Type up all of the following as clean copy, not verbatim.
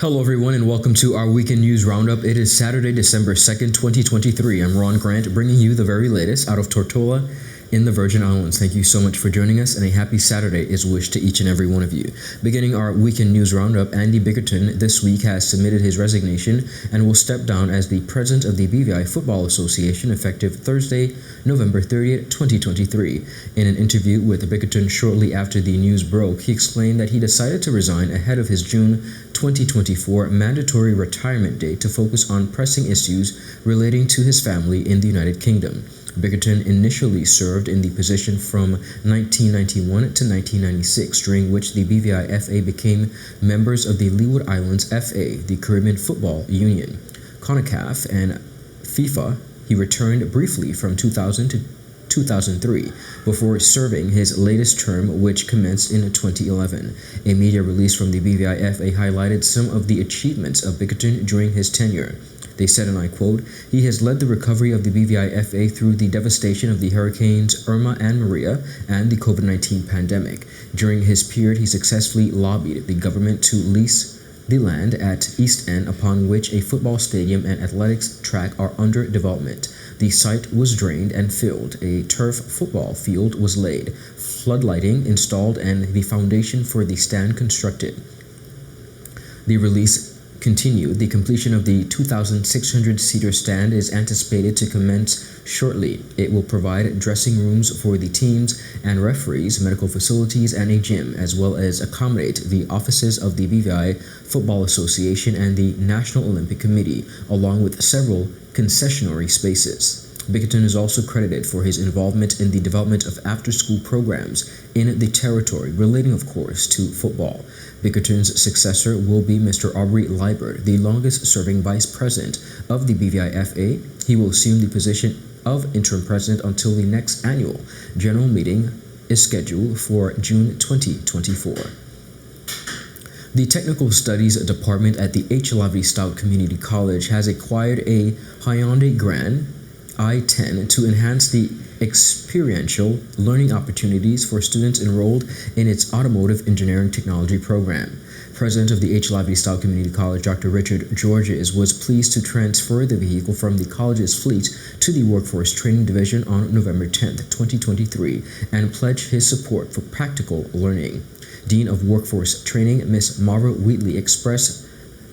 Hello, everyone, and welcome to our weekend news roundup. It is Saturday, December 2nd, 2023. I'm Ron Grant, bringing you the very latest out of Tortola in the Virgin Islands. Thank you so much for joining us, and a happy Saturday is wished to each and every one of you. Beginning our weekend news roundup, Andy Bickerton this week has submitted his resignation and will step down as the president of the BVI Football Association effective Thursday, November 30th, 2023. In an interview with Bickerton shortly after the news broke, he explained that he decided to resign ahead of his June 2024 mandatory retirement date to focus on pressing issues relating to his family in the United Kingdom. Bickerton initially served in the position from 1991 to 1996, during which the BVI FA became members of the Leeward Islands FA, the Caribbean Football Union, CONCACAF, and FIFA. He returned briefly from 2000 to 2003 before serving his latest term, which commenced in 2011. A media release from the BVI FA highlighted some of the achievements of Bickerton during his tenure. They said, and I quote, "He has led the recovery of the BVI FA through the devastation of the hurricanes Irma and Maria and the COVID-19 pandemic. During his period, he successfully lobbied the government to lease the land at East End, upon which a football stadium and athletics track are under development. The site was drained and filled, a turf football field was laid, floodlighting installed, and the foundation for the stand constructed." The release continued, "The completion of the 2,600-seater stand is anticipated to commence shortly. It will provide dressing rooms for the teams and referees, medical facilities, and a gym, as well as accommodate the offices of the BVI Football Association and the National Olympic Committee, along with several concessionary spaces." Bickerton is also credited for his involvement in the development of after-school programs in the territory, relating, of course, to football. Bickerton's successor will be Mr. Aubrey Liebert, the longest-serving vice president of the BVI FA. He will assume the position of interim president until the next annual general meeting is scheduled for June 2024. The Technical Studies Department at the H. Lavie Stout Community College has acquired a Hyundai Grand i10 to enhance the experiential learning opportunities for students enrolled in its Automotive Engineering Technology program. President of the H. Lavie Stout Community College, Dr. Richard Georges, was pleased to transfer the vehicle from the college's fleet to the Workforce Training Division on November 10, 2023, and pledged his support for practical learning. Dean of Workforce Training, Ms. Mara Wheatley, expressed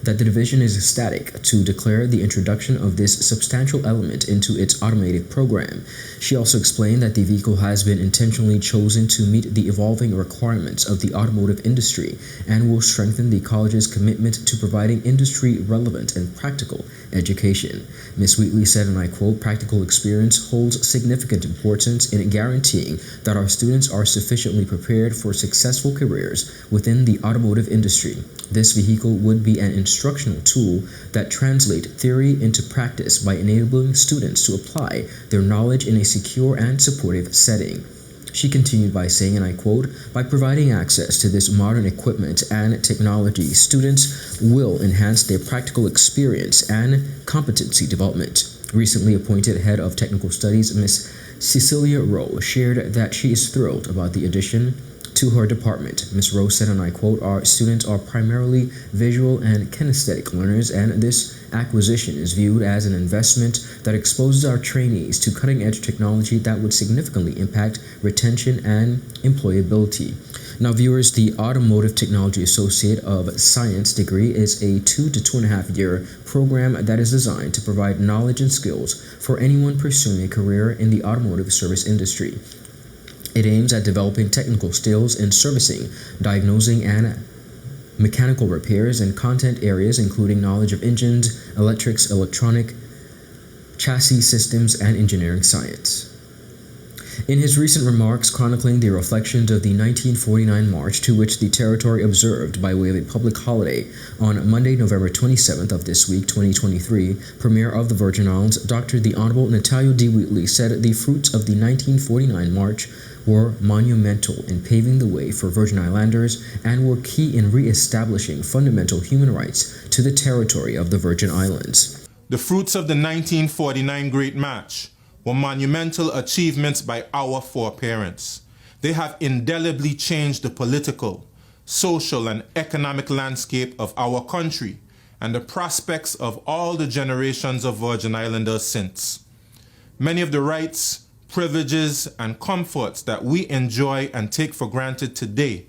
that the division is ecstatic to declare the introduction of this substantial element into its automated program. She also explained that the vehicle has been intentionally chosen to meet the evolving requirements of the automotive industry and will strengthen the college's commitment to providing industry-relevant and practical education. Ms. Wheatley said, and I quote, "Practical experience holds significant importance in guaranteeing that our students are sufficiently prepared for successful careers within the automotive industry. This vehicle would be an instructional tool that translates theory into practice by enabling students to apply their knowledge in a secure and supportive setting." She continued by saying, and I quote, "By providing access to this modern equipment and technology, students will enhance their practical experience and competency development." Recently appointed head of technical studies, Ms. Cecilia Rowe, shared that she is thrilled about the addition to her department. Ms. Rowe said, and I quote, "Our students are primarily visual and kinesthetic learners, and this acquisition is viewed as an investment that exposes our trainees to cutting-edge technology that would significantly impact retention and employability." Now, viewers, the Automotive Technology Associate of Science degree is a 2 to 2.5 year program that is designed to provide knowledge and skills for anyone pursuing a career in the automotive service industry. It aims at developing technical skills in servicing, diagnosing, and mechanical repairs in content areas including knowledge of engines, electrics, electronic, chassis systems, and engineering science. In his recent remarks chronicling the reflections of the 1949 march, to which the territory observed by way of a public holiday on Monday, November 27th of this week, 2023, Premier of the Virgin Islands, Dr. the Honorable Natalio D. Wheatley, said the fruits of the 1949 march were monumental in paving the way for Virgin Islanders and were key in re-establishing fundamental human rights to the territory of the Virgin Islands. The fruits of the 1949 Great March were monumental achievements by our foreparents. They have indelibly changed the political, social, and economic landscape of our country and the prospects of all the generations of Virgin Islanders since. Many of the rights, privileges, and comforts that we enjoy and take for granted today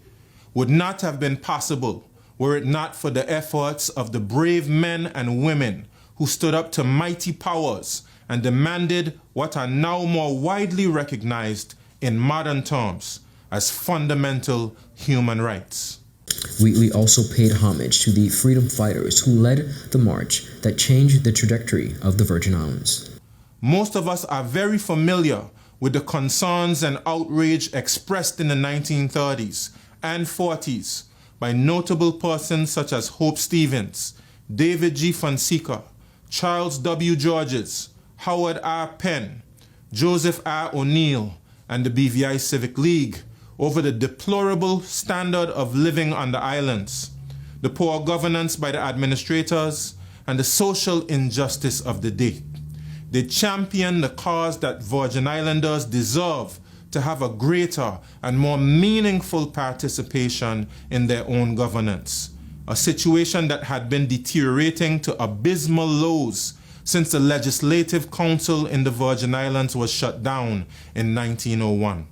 would not have been possible were it not for the efforts of the brave men and women who stood up to mighty powers and demanded what are now more widely recognized in modern terms as fundamental human rights. We also paid homage to the freedom fighters who led the march that changed the trajectory of the Virgin Islands. Most of us are very familiar with the concerns and outrage expressed in the 1930s and 40s by notable persons such as Hope Stevens, David G. Fonseca, Charles W. Georges, Howard R. Penn, Joseph R. O'Neill, and the BVI Civic League over the deplorable standard of living on the islands, the poor governance by the administrators, and the social injustice of the day. They championed the cause that Virgin Islanders deserve to have a greater and more meaningful participation in their own governance, a situation that had been deteriorating to abysmal lows since the Legislative Council in the Virgin Islands was shut down in 1901.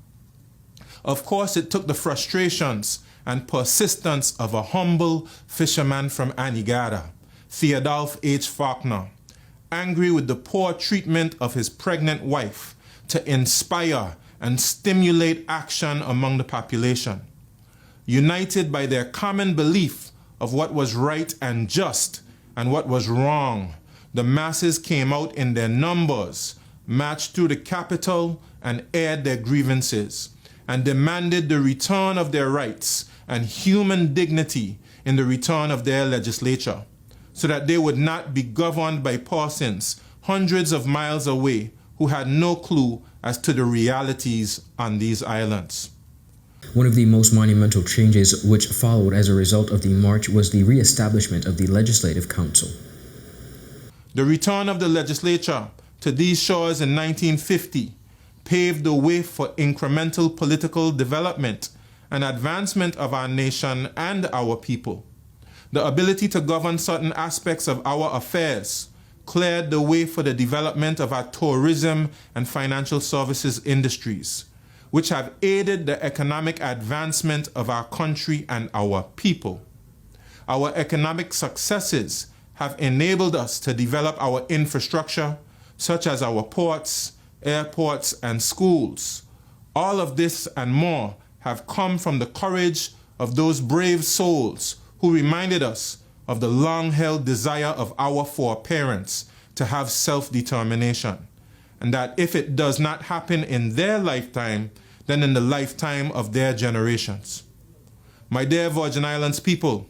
Of course, it took the frustrations and persistence of a humble fisherman from Anegada, Theodulf H. Faulkner, angry with the poor treatment of his pregnant wife, to inspire and stimulate action among the population. United by their common belief of what was right and just and what was wrong, the masses came out in their numbers, marched through the capital, and aired their grievances, and demanded the return of their rights and human dignity in the return of their legislature, so that they would not be governed by persons hundreds of miles away who had no clue as to the realities on these islands. One of the most monumental changes which followed as a result of the march was the re-establishment of the Legislative Council. The return of the legislature to these shores in 1950 paved the way for incremental political development and advancement of our nation and our people. The ability to govern certain aspects of our affairs cleared the way for the development of our tourism and financial services industries, which have aided the economic advancement of our country and our people. Our economic successes have enabled us to develop our infrastructure, such as our ports, airports, and schools. All of this and more have come from the courage of those brave souls who reminded us of the long-held desire of our foreparents to have self-determination, and that if it does not happen in their lifetime, then in the lifetime of their generations. My dear Virgin Islands people,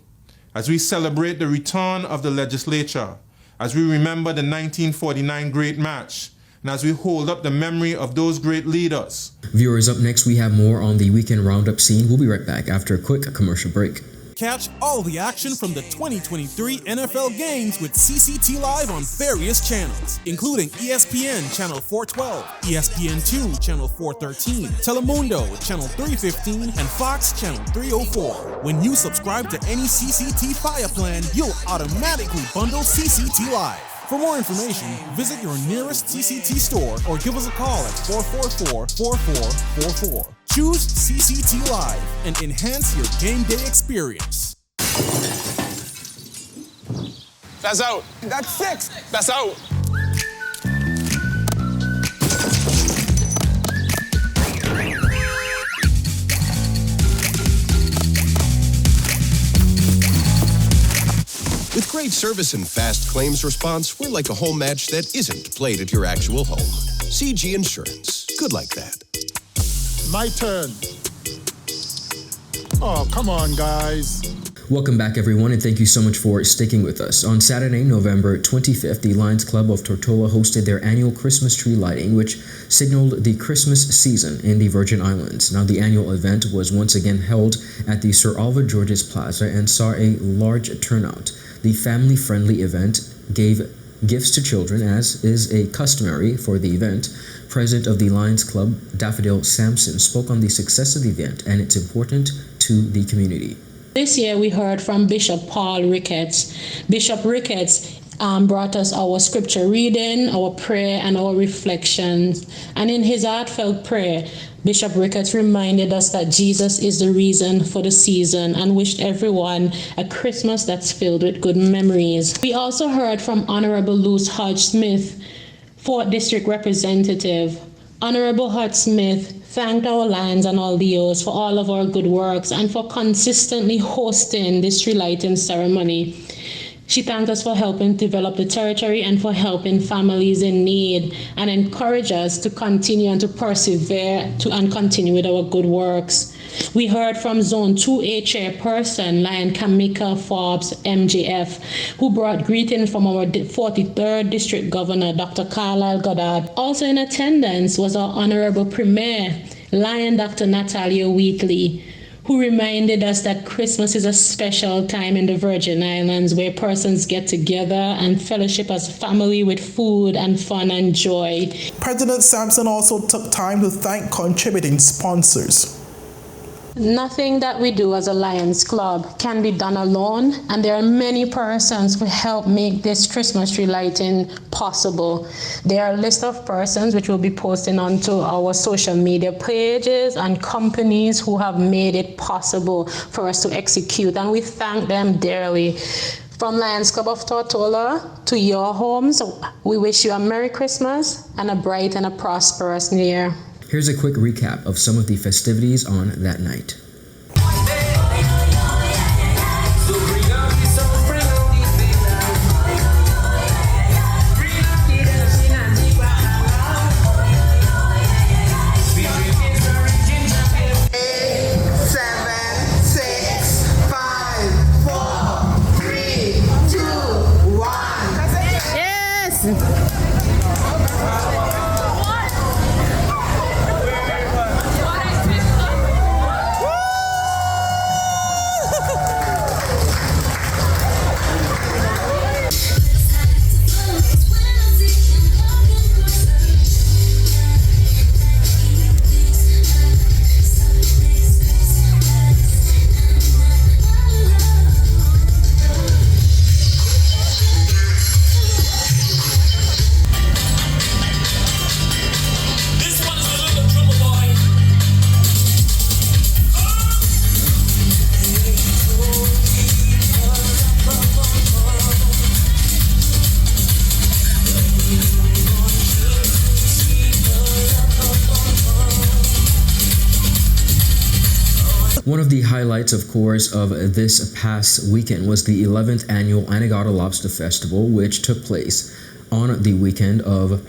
as we celebrate the return of the legislature, as we remember the 1949 Great March, and as we hold up the memory of those great leaders. Viewers, up next we have more on the weekend roundup scene. We'll be right back after a quick commercial break. Catch all the action from the 2023 NFL games with CCT Live on various channels, including ESPN Channel 412, ESPN2 Channel 413, Telemundo Channel 315, and Fox Channel 304. When you subscribe to any CCT Fire plan, you'll automatically bundle CCT Live. For more information, visit your nearest CCT store or give us a call at 444-4444. Choose CCT Live and enhance your game day experience. That's out. That's 6. That's out. With great service and fast claims response, we're like a home match that isn't played at your actual home. CG Insurance. Good like that. My turn. Oh, come on, guys. Welcome back, everyone, and thank you so much for sticking with us. On Saturday, November 25th, the Lions Club of Tortola hosted their annual Christmas tree lighting, which signaled the Christmas season in the Virgin Islands. Now, the annual event was once again held at the Sir Alva Georges Plaza and saw a large turnout. The family-friendly event gave gifts to children, as is a customary for the event. President of the Lions Club, Daffodil Sampson, spoke on the success of the event and its importance to the community. This year we heard from Bishop Paul Ricketts. Bishop Ricketts brought us our scripture reading, our prayer, and our reflections. And in his heartfelt prayer, Bishop Ricketts reminded us that Jesus is the reason for the season and wished everyone a Christmas that's filled with good memories. We also heard from Honorable Luce Hodge Smith, 4th District Representative. Honorable Hodge Smith thanked our Lions and Aldeos for all of our good works and for consistently hosting this tree lighting ceremony. She thanked us for helping develop the territory and for helping families in need, and encouraged us to continue and to persevere and continue with our good works. We heard from Zone 2A Chairperson, Lion Kamika Forbes, MJF, who brought greetings from our 43rd District Governor, Dr. Carlisle Goddard. Also in attendance was our Honorable Premier, Lion Dr. Natalia Wheatley, who reminded us that Christmas is a special time in the Virgin Islands where persons get together and fellowship as family with food and fun and joy. President Sampson also took time to thank contributing sponsors. Nothing that we do as a Lions Club can be done alone, and there are many persons who help make this Christmas tree lighting possible. There are a list of persons which will be posting onto our social media pages and companies who have made it possible for us to execute, and we thank them dearly. From Lions Club of Tortola to your homes, we wish you a Merry Christmas and a bright and a prosperous New Year. Here's a quick recap of some of the festivities on that night. One of the highlights, of course, of this past weekend was the 11th annual Anegada Lobster Festival, which took place on the weekend of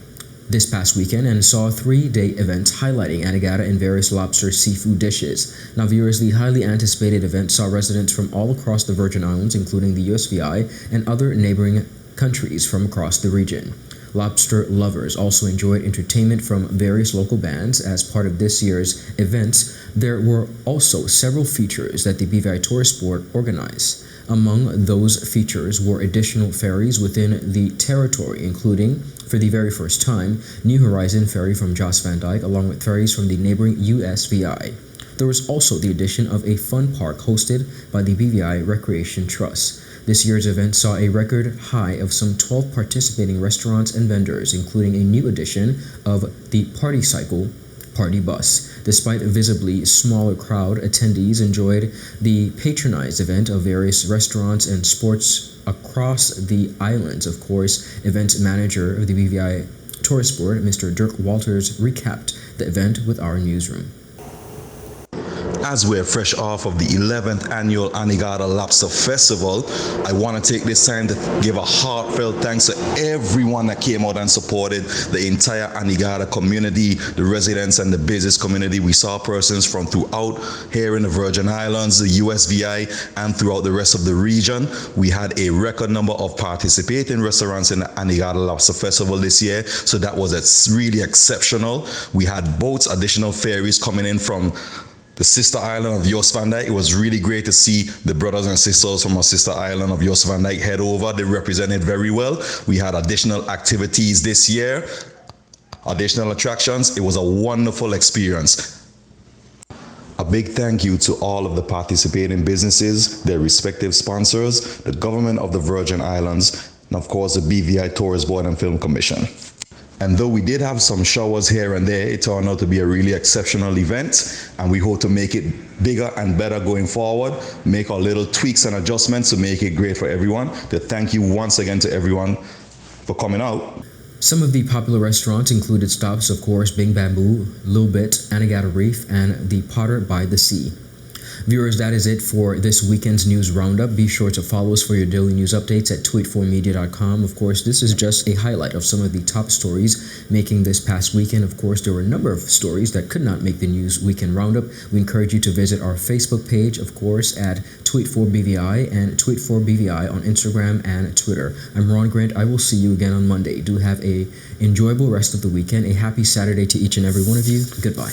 this past weekend and saw 3-day events highlighting Anegada and various lobster seafood dishes. Now, viewers, the highly anticipated event saw residents from all across the Virgin Islands, including the USVI and other neighboring countries from across the region. Lobster lovers also enjoyed entertainment from various local bands. As part of this year's events, there were also several features that the BVI Tourist Board organized. Among those features were additional ferries within the territory, including, for the very first time, New Horizon Ferry from Jost Van Dyke, along with ferries from the neighboring USVI. There was also the addition of a fun park hosted by the BVI Recreation Trust. This year's event saw a record high of some 12 participating restaurants and vendors, including a new addition of the Party Cycle Party Bus. Despite a visibly smaller crowd, attendees enjoyed the patronized event of various restaurants and sports across the islands. Of course, event manager of the BVI Tourist Board, Mr. Dirk Walters, recapped the event with our newsroom. As we're fresh off of the 11th annual Anegada Lobster Festival, I want to take this time to give a heartfelt thanks to everyone that came out and supported the entire Anegada community, the residents and the business community. We saw persons from throughout here in the Virgin Islands, the USVI, and throughout the rest of the region. We had a record number of participating restaurants in the Anegada Lobster Festival this year, so that was really exceptional. We had boats, additional ferries coming in from the sister island of Jost Van Dyke. It was really great to see the brothers and sisters from our sister island of Jost Van Dyke head over. They represented very well. We had additional activities this year, additional attractions. It was a wonderful experience. A big thank you to all of the participating businesses, their respective sponsors, the government of the Virgin Islands, and of course the BVI Tourist Board and Film Commission. And though we did have some showers here and there, it turned out to be a really exceptional event, and we hope to make it bigger and better going forward, make our little tweaks and adjustments to make it great for everyone. To thank you once again to everyone for coming out. Some of the popular restaurants included stops, of course, Bing Bamboo, Lil Bit, Anegada Reef, and the Potter by the Sea. Viewers, that is it for this weekend's news roundup. Be sure to follow us for your daily news updates at tweet4media.com. Of course, this is just a highlight of some of the top stories making this past weekend. Of course, there were a number of stories that could not make the news weekend roundup. We encourage you to visit our Facebook page, of course, at tweet4bvi and tweet4bvi on Instagram and Twitter. I'm Ron Grant. I will see you again on Monday. Do have a enjoyable rest of the weekend. A happy Saturday to each and every one of you. Goodbye.